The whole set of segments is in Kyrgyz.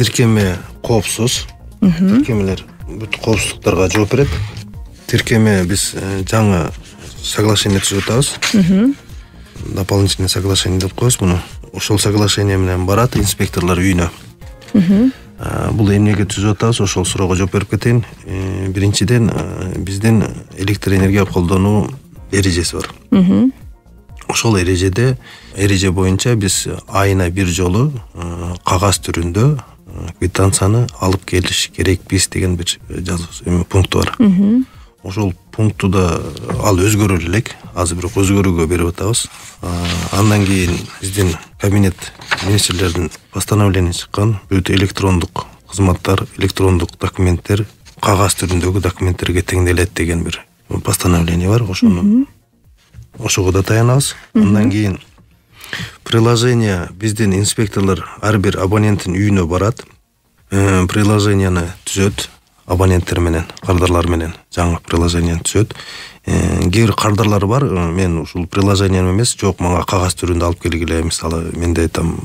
тиркеме коопсуз. Тиркемелер бүт коопсуздуктарга жооп берет. Тиркеме биз жаңы соглашение түзүп атабыз. Дополнительное соглашение деп коебуз муну. Ошол соглашение менен барат инспекторлор үйүнө. Бул эмнеге түзүп атабыз? Ошол суроого жооп берип кетейин. Биринчиден биздин электр энергия колдонуу эрежеси бар. Ошол эреже боюнча биз айына бир жолу кагаз түрүндө квитанцияны алып келиш керекпиз деген бир пункту бар. Ошол пунктуда ал өзгөрүлө элек. Азыр бирок өзгөрүүгө берип атабыз. Андан кийин биздин кабинет министрлердин постановление чыккан. Бүт электрондук кызматтар, электрондук документтер кагаз түрүндөгү документтерге теңделет деген бир постановление бар. Ошого да таянабыз. Андан кийин приложение биздин инспекторлор ар бир абоненттин үйүнө барат. Приложенияны түзөт абоненттер менен, кардарлар менен жаңы приложенияны түзөт. Кээ бир кардарлар бар, мен ушул приложениям эмес, жок, мага кагаз түрүндө алып келгиле, мисалы, менде там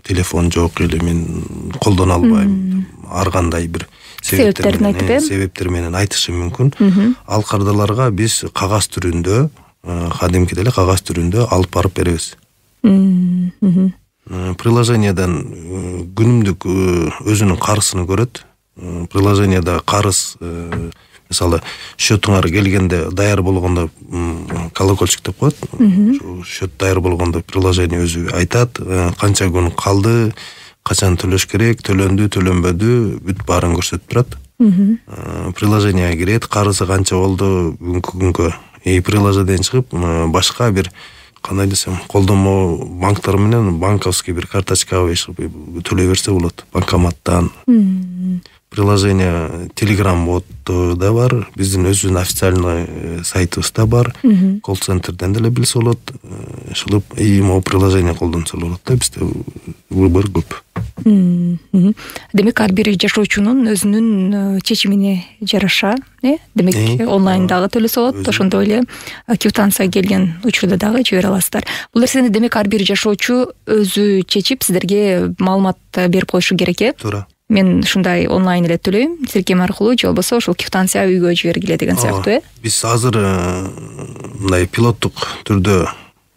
телефон жок или мен колдоно албайм, ар кандай бир себептер менен айтышы мүмкүн. Ал кардарларга биз кагаз түрүндө, кадимкидей эле кагаз түрүндө алып барып беребиз. Приложениядан күнүмдүк өзүнүн карызын көрөт. Приложенияда карыз, мисалы, счетуңар келгенде даяр болгондо колокольчик деп коет. Счет даяр болгондо приложение өзү айтат, канча күн калды, качан төлөш керек, төлөндү, төлөнбөдү, бүт баарын көрсөтүп турат. Приложенияга кирет, карызы канча болду бүгүнкү күнгө. Приложениеден чыгып, башка бир кандай десем, колдонмо банктар менен банковский бир карточкага төлөй берсе болот, банкоматтан. Приложение Telegram бот да бар, биздин өзүнүн официальный сайтыбызда бар, колл-центрден деле билсе болот, ошол могу приложение колдонсо болот да, бизде выбор көп. Демек ар бир жашоочунун өзүнүн чечимине жараша, демек онлайндагы төлөсө болот, ошондой эле квитанция келген учурда дагы жибере аласыздар. Бул нерсени демек ар бир жашоочу өзү чечип сиздерге маалымат берип коюшу керек, э? Туура. Мен ушундай онлайн эле төлөйм, тиркем аркылуу же болбосо ошол квитанция үйгө жибергиле деген сыяктуу, э? Биз азыр мындай пилоттук түрдө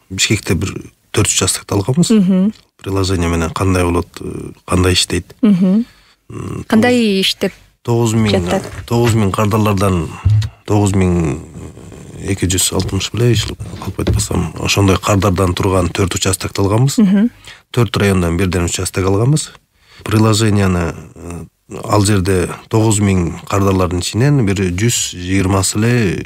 Бишкекте бир 4 участокто алганбыз. Приложение менен кандай болот, кандай иштейт. Кандай иштеп? 9000 кардарлардан 9260 беле ишилип калып айтпасам, ошондой кардардан турган 4 участокто алганбыз. 4 райондан бирден участок алганбыз. Приложенияны ал жерде 9000 кардарлардын ичинен бир 120сы эле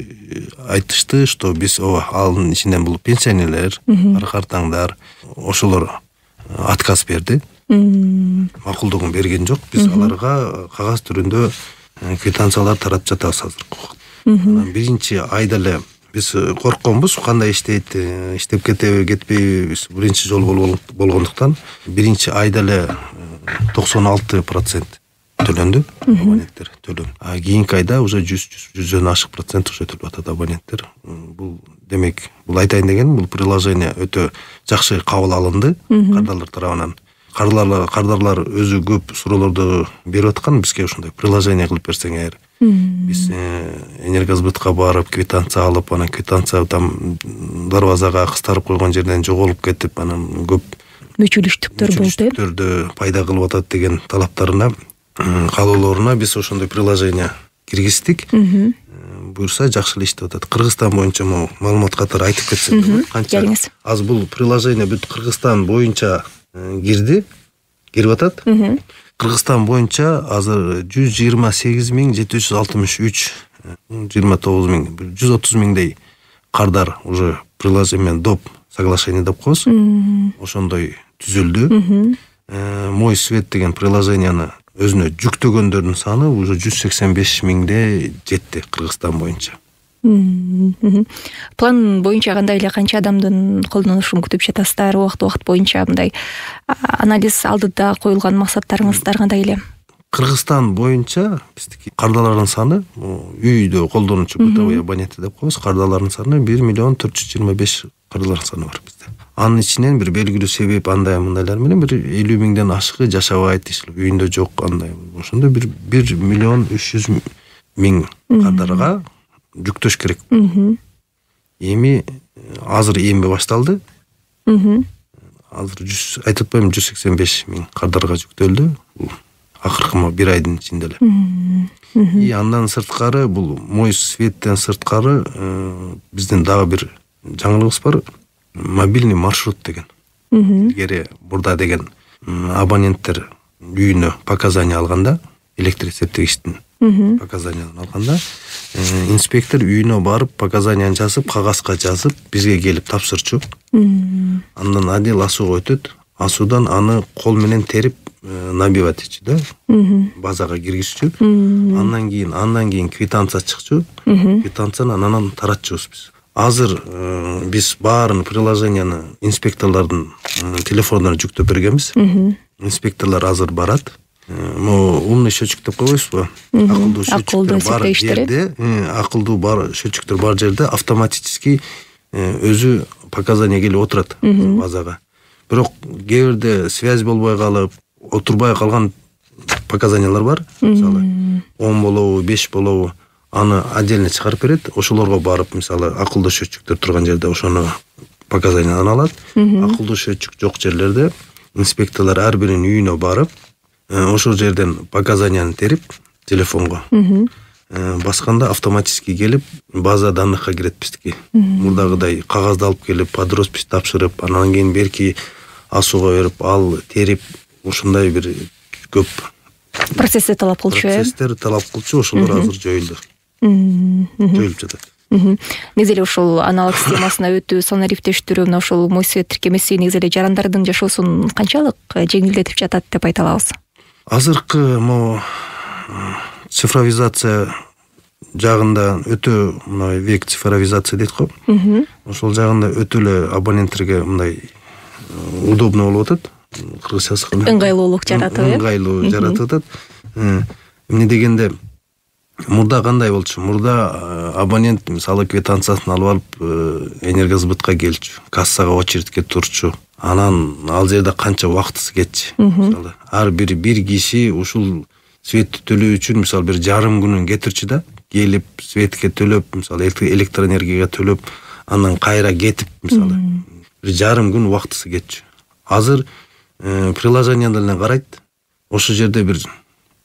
айтышты, что биз алын ичинен бул пенсионерлер, картаңдар, ошолор отказ берди. Макулдугун берген жок. Биз аларга кагаз түрүндө квитанциялар таратып жатабыз азыр. Биринчи айда эле биз коркконбуз, кандай иштейт, иштеп кетпейби, биринчи жолу болгондуктан биринчи айда эле 96% төлөндү абоненттер төлөм. Кийинки айда уже 100-100 ашык процент уже төлөп атат абоненттер. Бул демек, бул айтайын деген, бул приложение өтө жакшы кабыл алынды кардарлар тарабынан. Кардарлар өзү көп суроолорду берип аткан, бизге ушундай приложение кылып берсең эгер. Биз энергосбытка барып квитанция алып, анан квитанция там дарбазага кыстарып койгон жерден жоголуп кетип, анан көп мүчүлүштүктөрдө пайда кылып атат деген талаптарына, каалоолоруна биз ошондой приложение киргиздик. Буюрса жакшы эле иштеп атат. Кыргызстан боюнча маалымат катары айтып кетсек, канча аз бул приложение бүт Кыргызстан боюнча кирип атат. Кыргызстан боюнча азыр 128763, 130 миңдей кардар уже приложение доп соглашение деп коебуз. Ошондой түзүлдү. Мой свет деген приложенияны өзүнө жүктөгөндөрдүн саны уже 185 миңде жетти Кыргызстан боюнча. План боюнча кандай эле канча адамдын колдонушун күтүп жатасыздар? Убакыт боюнча мындай анализ алдыда коюлган максаттарыңыздар кандай эле? Кыргызстан боюнча биздики кардарлардын саны, үйдө колдонуучу бытовой абоненты деп коебуз, кардарлардын саны 1 425 кардарлардын саны бар бизде. Анын ичинен бир белгилүү себеп андай мындайлар менен бир 50 миңден ашыгы жашабайт дейшилип, үйүндө жок андай. Ошондо бир 1,3 миллион кадарга жүктөш керек. Эми азыр эмби башталды. Азыр айтып атпайм 185 миң кадарга жүктөлдү. Бул акыркы бир айдын ичинде эле. И андан сырткары бул мой светтен сырткары биздин дагы бир жаңылыгыбыз бар. Мобильный маршрут деген. Илгери бурда деген абоненттер үйүнө показания алганда, электр эсептегичтин показаниясын алганда, инспектор үйүнө барып показанияны жазып, кагазга жазып, бизге келип тапшырчу. Андан адил асууга өтөт. Асуудан аны кол менен терип набивать этчү да, базага киргизчү. Андан кийин квитанция чыкчу. Квитанцияны анан таратчубуз биз. Азыр биз баарын приложенияны инспекторлордун телефондоруна жүктөп бергенбиз. Инспекторлор азыр барат. Умный счетчик деп койбойсузбу? Акылдуу счетчиктер бар жерде, счетчиктер бар жерде автоматически өзү показания келип отурат базага. Бирок кээ бирде связь болбой калып, отурбай калган показаниялар бар. Мисалы 10 болобу, 5 болобу, аны отдельно чыгарып берет. Ошолорго барып, мисалы, акылдуу счетчиктер турган жерде ошону показанияны алат. Акылдуу счетчик жок жерлерде инспекторлор ар биринин үйүнө барып, ошол жерден показанияны терип телефонго басканда автоматически келип база данныхка кирет биздики. Мурдагыдай кагазды алып келип, под роспись тапшырып, анан кийин берки асууга берип, ал терип, ушундай бир көп процесстер талап кылчу. Ошолор азыр жоюлду. Жоюлуп жатат. Негизи эле ошол аналог системасына өтүү, санариптештирүү, мына ошол мой свет тиркемеси негизи эле жарандардын жашоосун канчалык жеңилдетип жатат деп айта алабыз? Азыркы цифровизация жагында өтө мына век цифровизация дейт го. Ошол жагында өтө эле абоненттерге мындай удобно болуп атат. Кыргызчасы ыңгайлуулук жаратып атат. Эмне дегенде мурда кандай болчу? Мурда абонент мисалы квитанциясын алып алып энергосбытка келчү, кассага очередке турчу. Анан ал жерде канча убактысы кетчү. Мисалы ар бир киши ушул светти төлөө үчүн мисалы бир жарым күнүн кетирчү да, келип светке төлөп, мисалы электроэнергияга төлөп, анан кайра кетип, мисалы бир жарым күн убактысы кетчү. Азыр приложенияден эле карайт. Ошол жерде бир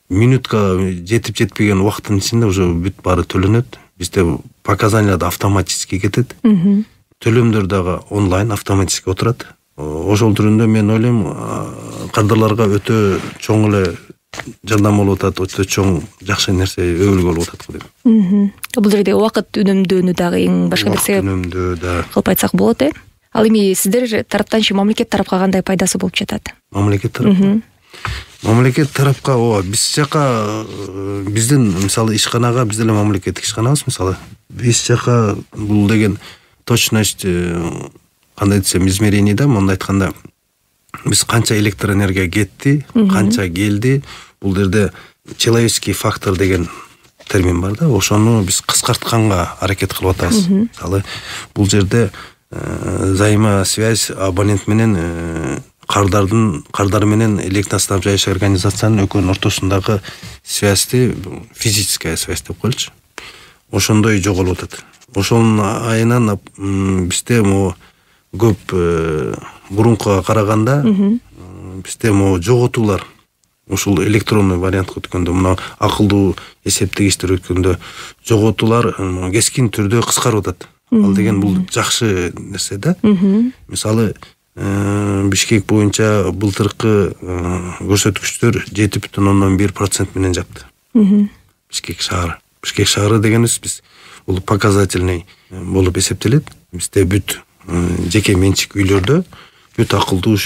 минутка жетип жетпеген убакыттын ичинде уже бүт баары төлөнөт. Бизде показанияда автоматически кетет. Төлөмдөр дагы онлайн автоматически отурат. Ошол түрүндө мен ойлойм, кардарларга өтө чоң эле жардам болуп атат, өтө чоң жакшы нерсе өбөлгө болуп атат го дейм. Бул жерде убакыт үнөмдүүнү дагы эң башка нерсе кылып айтсак болот, Ал эми сиздер тараптанчы мамлекет тарапка кандай пайдасы болуп жатат? Мамлекет тарапка ооба биз жака биздин мисалы ишканага биз деле мамлекеттик ишканабыз мисалы биз жака бул деген точность кандай десем измерение да мондай айтканда биз канча электроэнергия кетти, канча келди, бул жерде человеческий фактор деген термин бар да, ошону биз кыскартканга аракет кылып атабыз. Мисалы бул жерде взаимосвязь абонент менен кардар менен электроснабжающий организациянын экөөнүн ортосундагы связьти физическая связь деп коелучу. Ошондой жоголуп атат. Ошонун айынан бизде могу көп мурункуга караганда бизде могу жоготуулар ушул электронный вариантка өткөндө, мына акылдуу эсептегичтер өткөндө жоготуулар кескин түрдө кыскарып атат. Ал деген бул жакшы нерсе да. Мисалы Бишкек боюнча былтыркы көрсөткүчтөр 7,1% менен жапты. Бишкек шаары дегенибиз биз бул показательный болуп эсептелет. Бизде бүт жеке менчик үйлөрдө бүт акылдуу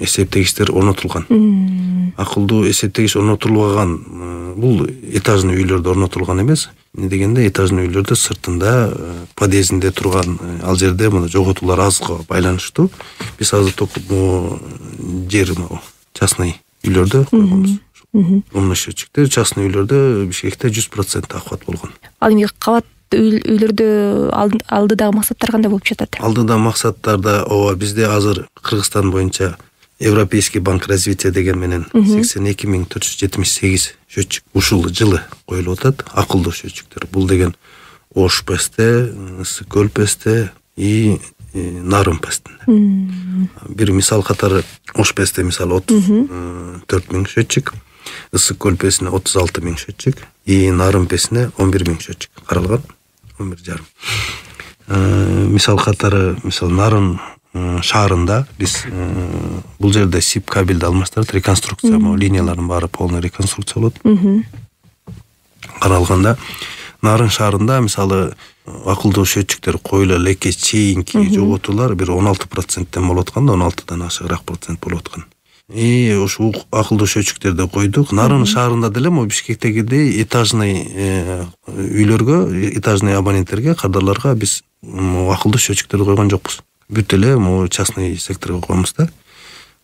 эсептегичтер орнотулган. Акылдуу эсептегич орнотулбаган бул этажный үйлөрдө орнотулган эмес. Не дегенде этажный үйлөрдө сыртында подъездинде турган ал жерде мына жоготуулар азга байланыштуу. Биз азыр только жер частный үйлөрдө койгонбуз. Умный счетчиктер частный үйлөрдө Бишкекте 100% охват болгон. Ал эми кабат үйлөрдө алдыдагы максаттар кандай болуп жатат? Алдыда максаттарда ооба бизде азыр Кыргызстан боюнча Европейский банк развития деген менен 82.478 счетчик ушул жылы коюлуп атат. Акылдуу счетчиктер. Бул деген Ош ПСТ, Ысык көл ПСТ и Нарын ПСТ. Бир мисал катары Ош ПСТ мисалы 34.000 счетчик, Ысык көл ПСТне 36.000 счетчик и Нарын ПСТне 11.000 счетчик каралган. 11,5. Мисал катары Нарын шаарында биз бул жерде СИП кабелди алмаштырып реконструкция, линиялардын баары полный реконструкция болот. Каралганда Нарын шаарында мисалы акылдуу счетчиктер коюла элекке чейинки жоготуулар бир 16%тен болуп атканда 16дан ашыгыраак процент болуп аткан. И ушул акылдуу счетчиктерди койдук. Нарын шаарында деле мо Бишкектегидей этажный үйлөргө, этажный абоненттерге, кардарларга биз акылдуу счетчиктерди койгон жокпуз. Бүт эле могу частный секторго коебуз да.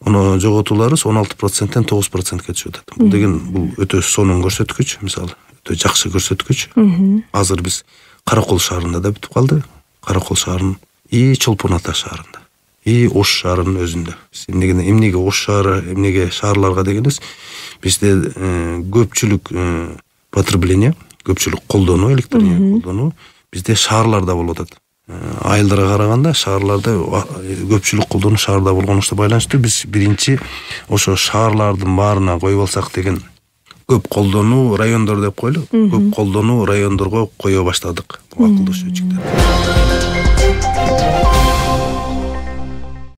Оно жоготууларыбыз 16%тен 9%ке түшүп атат. Бул деген бул өтө сонун көрсөткүч, мисалы, өтө жакшы көрсөткүч. Азыр биз Каракол шаарында да бүтүп калды. Каракол шаарынын и Чолпон Ата шаарында. И Ош шаарынын өзүндө. Эмнеге Ош шаары, эмнеге шаарларга дегенбиз, бизде көпчүлүк потребление, көпчүлүк колдонуу, электроэнергия колдонуу бизде шаарларда болуп атат. Айылдарга караганда шаарларда көпчүлүк колдонуу шаарда болгонуна байланыштуу биз биринчи ошо шаарлардын баарына коюп алсак деген көп колдонуу райондор деп коелу. Көп колдонуу райондорго кое баштадык акылдуу счетчиктерди.